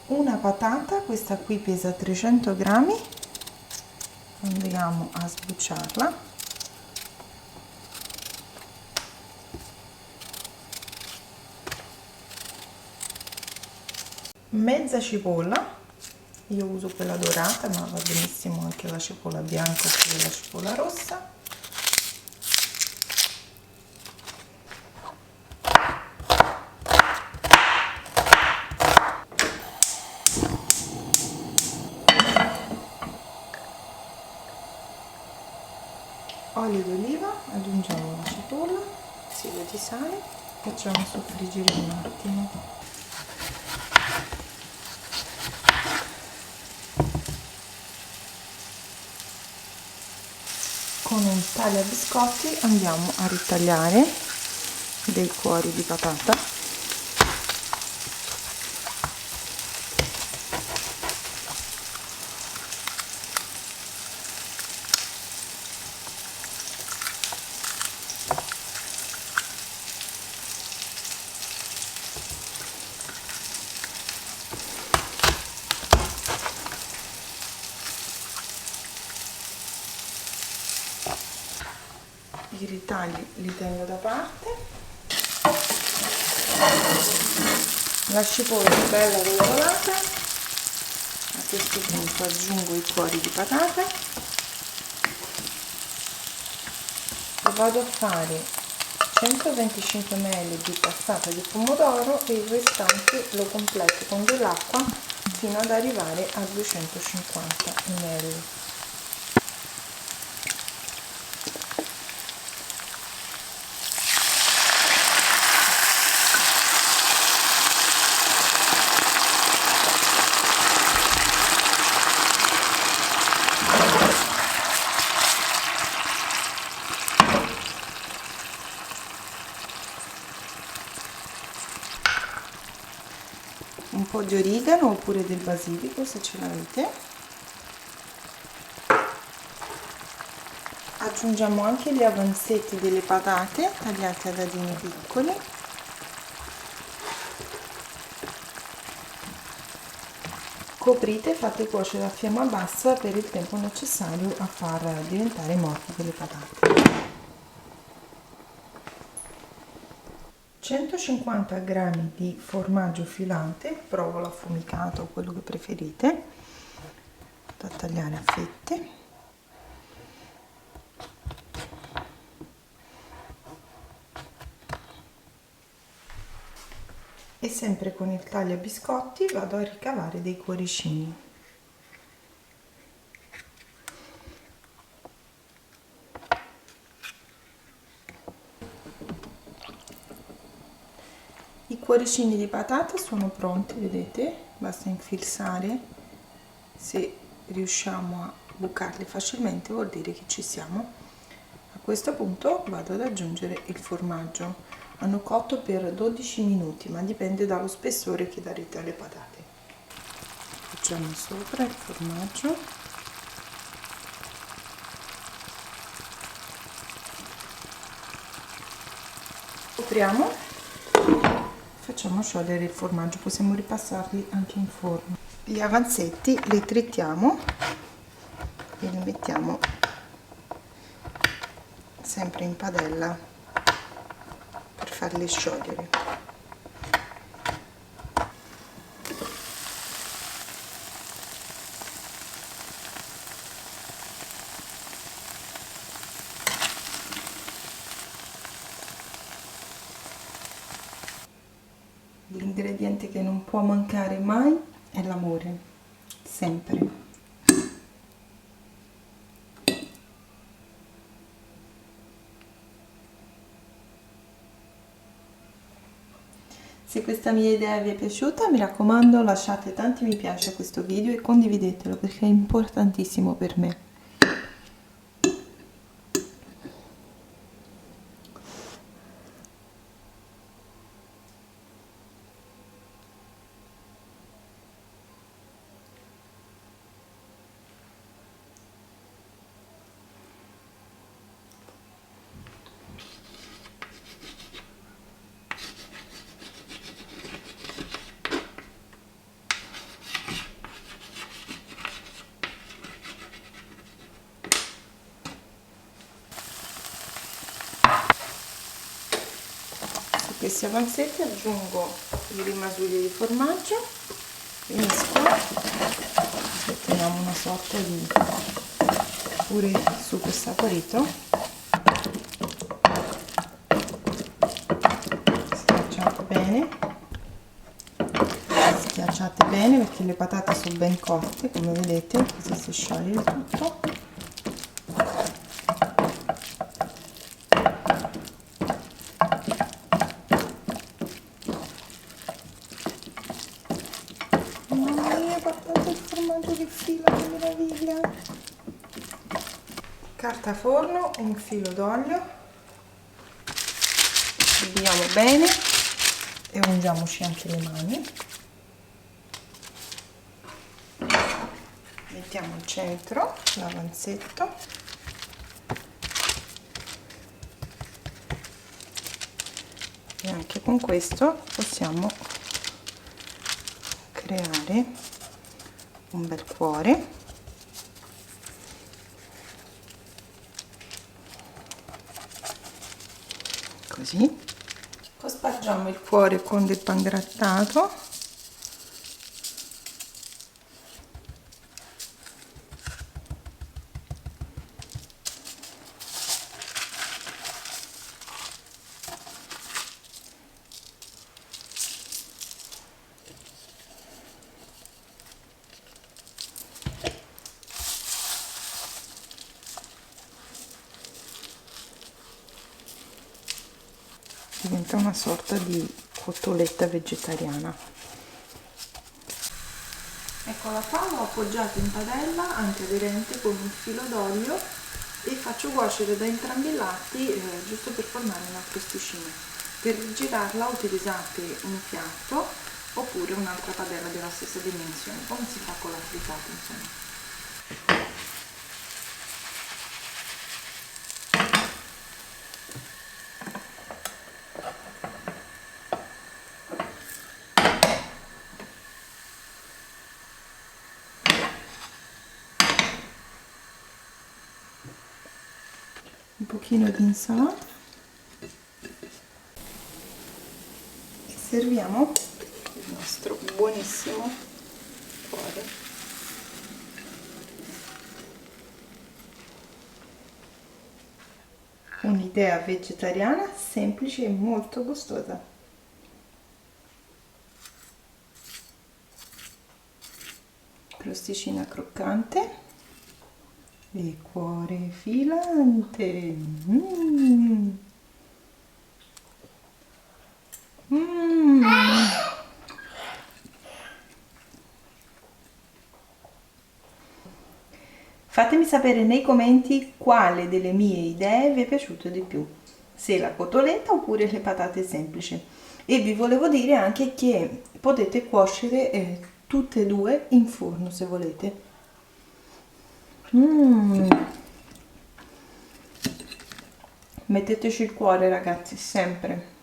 una patata, questa qui pesa 300 grammi, andiamo a sbucciarla, mezza cipolla, io uso quella dorata ma va benissimo anche la cipolla bianca oppure la cipolla rossa, olio d'oliva, aggiungiamo la cipolla, siero di sale, facciamo soffriggere un attimo. Con un tagliabiscotti andiamo a ritagliare dei cuori di patata. I ritagli li tengo da parte, la cipolla è bella rosolata, a questo punto aggiungo i cuori di patata e vado a fare 125 ml di passata di pomodoro e il restante lo completo con dell'acqua fino ad arrivare a 250 ml. Un po' di origano oppure del basilico se ce l'avete. Aggiungiamo anche gli avanzetti delle patate tagliati a dadini piccoli. Coprite e fate cuocere a fiamma bassa per il tempo necessario a far diventare morbide le patate. 150 g di formaggio filante, provola affumicato o quello che preferite, da tagliare a fette. E sempre con il tagliabiscotti vado a ricavare dei cuoricini. I cuoricini di patata sono pronti, vedete? Basta infilzare. Se riusciamo a bucarli facilmente vuol dire che ci siamo. A questo punto vado ad aggiungere il formaggio. Hanno cotto per 12 minuti, ma dipende dallo spessore che darete alle patate. Facciamo sopra il formaggio. Copriamo. Facciamo sciogliere il formaggio, possiamo ripassarli anche in forno. Gli avanzetti li trittiamo e li mettiamo sempre in padella per farli sciogliere. L'ingrediente che non può mancare mai è l'amore, sempre. Se questa mia idea vi è piaciuta, mi raccomando, lasciate tanti mi piace a questo video e condividetelo perché è importantissimo per me. questi avanzetti aggiungo i rimasugli di formaggio, mescolo e otteniamo una sorta di purè super saporito. Schiacciate bene perché le patate sono ben cotte, come vedete, così si scioglie il tutto. Mamma mia, guardate il formaggio che fila, che meraviglia! Carta forno, un filo d'olio, avviamo bene e ungiamoci anche le mani. Mettiamo al centro l'avanzetto e anche con questo possiamo creare un bel cuore, così. Cospargiamo il cuore con del pangrattato. Diventa una sorta di cotoletta vegetariana. Eccola qua, l'ho appoggiata in padella antiaderente con un filo d'olio e faccio cuocere da entrambi i lati giusto per formare una crosticina. Per girarla utilizzate un piatto oppure un'altra padella della stessa dimensione, come si fa con la frittata, insomma. Un pochino di insalata e serviamo il nostro buonissimo cuore. Un'idea vegetariana semplice e molto gustosa. Crosticina croccante e cuore filante. Fatemi sapere nei commenti quale delle mie idee vi è piaciuto di più, se la cotoletta oppure le patate semplici. E vi volevo dire anche che potete cuocere tutte e due in forno se volete. Metteteci il cuore, ragazzi, sempre.